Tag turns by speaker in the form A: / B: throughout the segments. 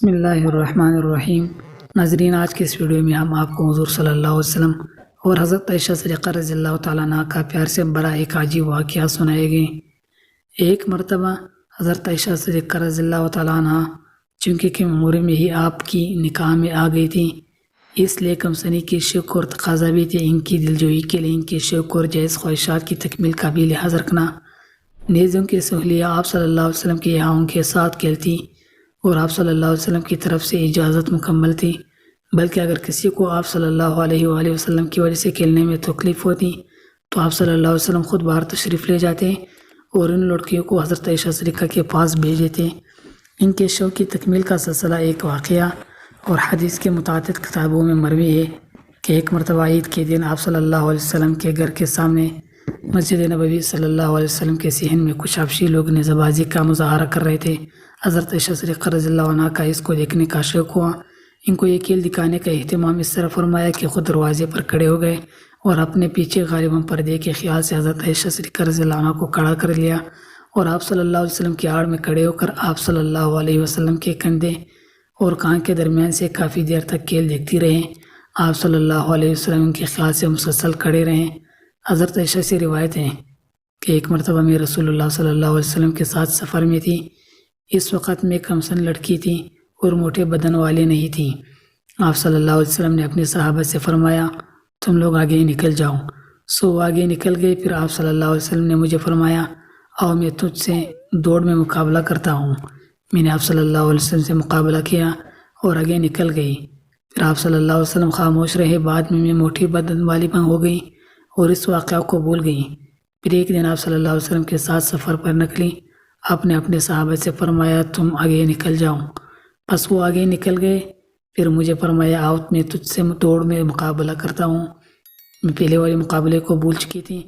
A: بسم اللہ الرحمن الرحیم۔ ناظرین، آج کے اس ویڈیو میں ہم آپ کو حضور صلی اللہ علیہ وسلم اور حضرت عائشہ صدیقہ رضی اللہ تعالیٰ عنہ کا پیار سے بڑا ایک عجیب واقعہ سنائے گے۔ ایک مرتبہ حضرت عائشہ صدیقہ رضی اللہ تعالیٰ عنہ چونکہ کم عمر میں ہی آپ کی نکاح میں آ گئی تھی، اس لیے کم سنی کی شوق اور تقاضا بھی تھے ان کی دلجوئی کے لیے ان کی شوق اور جائز خواہشات کی تکمیل کا بھی لحاظ رکھنا۔ نیزوں کی سہولیہ آپ صلی اللہ علیہ وسلم کے یہاں ان کے ساتھ کھیلتی اور آپ صلی اللہ علیہ وسلم کی طرف سے اجازت مکمل تھی، بلکہ اگر کسی کو آپ صلی اللہ علیہ وآلہ وسلم کی وجہ سے کھیلنے میں تکلیف ہوتی تو آپ صلی اللہ علیہ وسلم خود باہر تشریف لے جاتے اور ان لڑکیوں کو حضرت عائشہ صدیقہ کے پاس بھیج دیتے۔ ان کے شوق کی تکمیل کا سلسلہ ایک واقعہ اور حدیث کے متعدد کتابوں میں مروی ہے کہ ایک مرتبہ عید کے دن آپ صلی اللہ علیہ وسلم کے گھر کے سامنے مسجد نبوی صلی اللہ علیہ وسلم کے صحن میں کچھ حبشی لوگ نیزہ بازی کا مظاہرہ کر رہے تھے۔ حضرت عائشہ صدیقہ رضی اللہ عنہ کا اس کو دیکھنے کا شوق ہوا۔ ان کو یہ کھیل دکھانے کا اہتمام اس طرح فرمایا کہ خود دروازے پر کھڑے ہو گئے اور اپنے پیچھے غالباً پردے کے خیال سے حضرت عائشہ صدیقہ رضی اللہ عنہ کو کھڑا کر لیا اور آپ صلی اللہ علیہ وسلم کی آڑ میں کھڑے ہو کر آپ صلی اللہ علیہ وسلم کے کندھے اور کان کے درمیان سے کافی دیر تک کھیل دیکھتی رہیں۔ آپ صلی اللہ علیہ وسلم کے خیال سے مسلسل کھڑے رہیں۔ حضرت عائشہ سے روایت ہے کہ ایک مرتبہ میں رسول اللہ صلی اللہ علیہ وسلم کے ساتھ سفر میں تھی۔ اس وقت میں کمسن لڑکی تھی اور موٹے بدن والے نہیں تھی۔ آپ صلی اللہ علیہ وسلم نے اپنے صحابہ سے فرمایا، تم لوگ آگے نکل جاؤ۔ وہ آگے نکل گئے۔ پھر آپ صلی اللہ علیہ وسلم نے مجھے فرمایا، آؤ میں تجھ سے دوڑ میں مقابلہ کرتا ہوں۔ میں نے آپ صلی اللہ علیہ وسلم سے مقابلہ کیا اور آگے نکل گئی۔ پھر آپ صلی اللہ علیہ وسلم خاموش رہے۔ بعد میں موٹی بدن والی ہو گئی اور اس واقعہ کو بھول گئی۔ پھر ایک دن آپ صلی اللہ علیہ وسلم کے ساتھ سفر پر نکلی۔ آپ نے اپنے صحابہ سے فرمایا، تم آگے نکل جاؤ۔ پس وہ آگے نکل گئے۔ پھر مجھے فرمایا، آؤ میں تجھ سے دوڑ میں مقابلہ کرتا ہوں۔ میں پہلے والے مقابلے کو بھول چکی تھی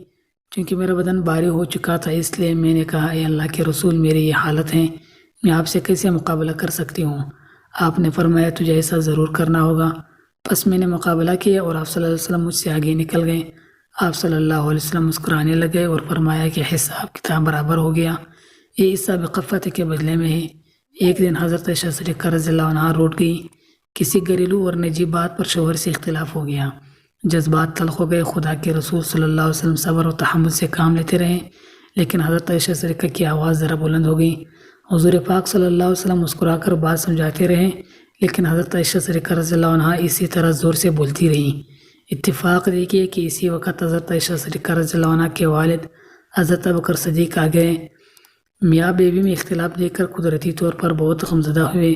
A: کیونکہ میرا بدن بھاری ہو چکا تھا، اس لیے میں نے کہا، اے اللہ کے رسول، میری یہ حالت ہے، میں آپ سے کیسے مقابلہ کر سکتی ہوں؟ آپ نے فرمایا، تجھے ایسا ضرور کرنا ہوگا۔ پس میں نے مقابلہ کیا اور آپ صلی اللہ علیہ وسلم مجھ سے آگے نکل گئے۔ آپ صلی اللہ علیہ وسلم مسکرانے لگے اور فرمایا کہ حساب کتاب برابر ہو گیا، یہ حساب خفت کے بدلے میں ہے۔ ایک دن حضرت عائشہ صدیقہ رضی اللہ عنہا روٹ گئی۔ کسی گھریلو اور نجی بات پر شوہر سے اختلاف ہو گیا، جذبات تلخ ہو گئے۔ خدا کے رسول صلی اللہ علیہ وسلم صبر و تحمل سے کام لیتے رہے، لیکن حضرت عائشہ صدیقہ کی آواز ذرا بلند ہو گئی۔ حضور پاک صلی اللہ علیہ وسلم مسکرا کر بات سمجھاتے رہے، لیکن حضرت عائشہ صدیقہ رضی اللہ عنہا اسی طرح زور سے بولتی رہیں۔ اتفاق دیکھیے کہ اسی وقت حضرت عائشہ صدیقہ رضی اللہ عنہ کے والد حضرت ابوبکر صدیق آ گئے۔ میاں بیوی میں اختلاف دیکھ کر قدرتی طور پر بہت غمزدہ ہوئے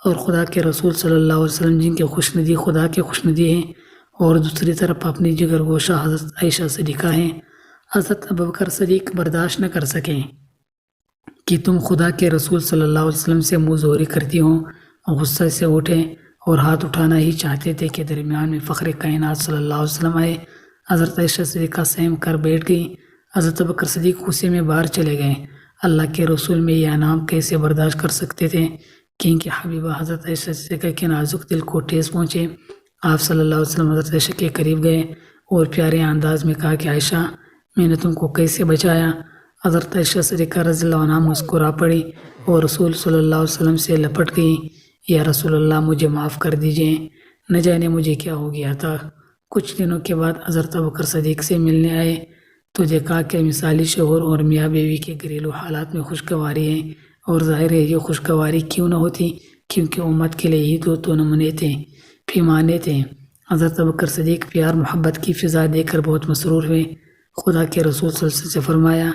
A: اور خدا کے رسول صلی اللہ علیہ وسلم جن کے خوشندی خدا کے خوشندی ہیں اور دوسری طرف اپنی جگر گوشہ حضرت عائشہ صدیقہ ہیں، حضرت ابوبکر صدیق برداشت نہ کر سکیں کہ تم خدا کے رسول صلی اللہ علیہ وسلم سے منہ زوری کرتی ہوں۔ غصہ سے اٹھے اور ہاتھ اٹھانا ہی چاہتے تھے کہ درمیان میں فخر کائنات صلی اللہ علیہ وسلم آئے۔ حضرت عائشہ صدیقہ سہم کر بیٹھ گئی۔ حضرت ابوبکر صدیق غصے میں باہر چلے گئے۔ اللہ کے رسول میں یہ انعام کیسے برداشت کر سکتے تھے کہ ان کی حبیبہ حضرت عائشہ صدیقہ کے نازک دل کو ٹھیس پہنچے۔ آپ صلی اللہ علیہ وسلم حضرت عائشہ کے قریب گئے اور پیارے انداز میں کہا کہ عائشہ، میں نے تم کو کیسے بچایا؟ حضرت عائشہ صدیقہ رضی اللہ عنہا مسکرا پڑی اور رسول صلی اللہ علیہ وسلم سے لپٹ گئی۔ یا رسول اللہ، مجھے معاف کر دیجئے، نہ جانے مجھے کیا ہو گیا تھا۔ کچھ دنوں کے بعد حضرت ابوبکر صدیق سے ملنے آئے تو دیکھا کہ مثالی شوہر اور میاں بیوی کے گھریلو حالات میں خوشگواری ہے، اور ظاہر ہے یہ خوشگواری کیوں نہ ہوتی، کیونکہ امت کے لیے ہی دو نمونے تھے، پیمانے تھے۔ حضرت ابوبکر صدیق پیار محبت کی فضا دیکھ کر بہت مسرور ہوئے۔ خدا کے رسول صلی اللہ علیہ وسلم سے فرمایا،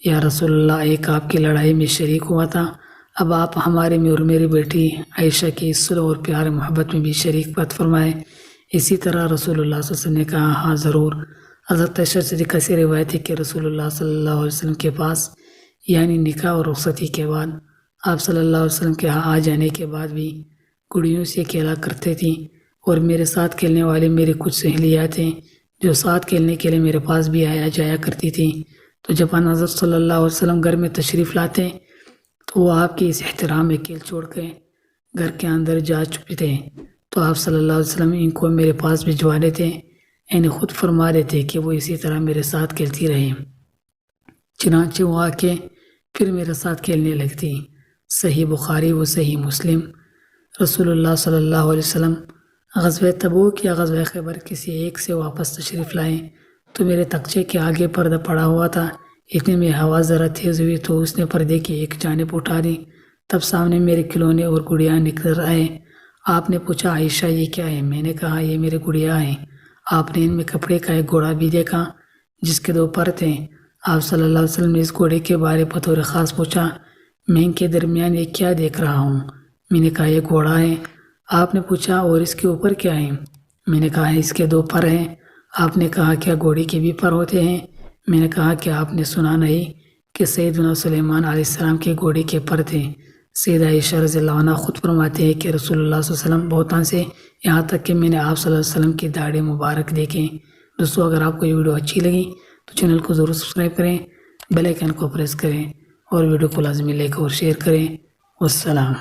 A: یا رسول اللہ، ایک آپ کی لڑائی میں شریک ہوا تھا، اب آپ ہمارے میں اور میری بیٹی عائشہ کی صلح اور پیار محبت میں بھی شریک بات فرمائے۔ اسی طرح رسول اللہ صلی اللہ علیہ وسلم نے کہا، ہاں ضرور۔ حضرت عائشہ صدیقہ سے روایت ہے کہ رسول اللہ صلی اللہ علیہ وسلم کے پاس، یعنی نکاح اور رخصتی کے بعد، آپ صلی اللہ علیہ وسلم کے ہاں آ جانے کے بعد بھی گڑیوں سے کھیلا کرتے تھیں، اور میرے ساتھ کھیلنے والے میری کچھ سہیلیات ہیں جو ساتھ کھیلنے کے لیے میرے پاس بھی آیا جایا کرتی تھیں۔ تو جب حضرت صلی اللہ علیہ وسلم گھر میں تشریف لاتے تو وہ آپ کے اس احترام میں کھیل چھوڑ کے گھر کے اندر جا چکے تھے، تو آپ صلی اللہ علیہ وسلم ان کو میرے پاس بھجوا دیتے، یعنی خود فرما دیتے کہ وہ اسی طرح میرے ساتھ کھیلتی رہے۔ چنانچہ وہ آ کے پھر میرے ساتھ کھیلنے لگتی۔ صحیح بخاری و صحیح مسلم۔ رسول اللہ صلی اللہ علیہ وسلم غزوہ تبوک یا غزوہ خیبر کسی ایک سے واپس تشریف لائے تو میرے تخچے کے آگے پردہ پڑا ہوا تھا۔ اتنے میں ہوا ذرا تیز ہوئی تو اس نے پردے کی ایک جانب اٹھا دی۔ تب سامنے میرے کھلونے اور گڑیا نکل آئے۔ آپ نے پوچھا عائشہ یہ کیا ہے؟ میں نے کہا یہ میرے گڑیا ہیں۔ آپ نے ان میں کپڑے کا ایک گھوڑا بھی دیکھا جس کے 2 پر تھے۔ آپ صلی اللہ علیہ وسلم نے اس گھوڑے کے بارے بطور خاص پوچھا، میں ان کے درمیان یہ کیا دیکھ رہا ہوں؟ میں نے کہا یہ گھوڑا ہے۔ آپ نے پوچھا اور اس کے اوپر کیا ہے؟ میں نے کہا اس کے 2 پر ہیں۔ آپ نے کہا کیا گھوڑے کے بھی پر ہوتے ہیں؟ میں نے کہا کہ آپ نے سنا نہیں کہ سیدنا سلیمان علیہ السلام کے گھوڑے کے پر تھے؟ سیدہ عائشہ رضی اللہ عنہ خود فرماتے ہیں کہ رسول اللہ صلی اللہ علیہ وسلم بہت سے یہاں تک کہ میں نے آپ صلی اللہ علیہ وسلم کی داڑھی مبارک دیکھیں۔ دوستو اگر آپ کو یہ ویڈیو اچھی لگی تو چینل کو ضرور سبسکرائب کریں، بیل آئیکن کو پریس کریں اور ویڈیو کو لازمی لائک اور شیئر کریں۔ والسلام۔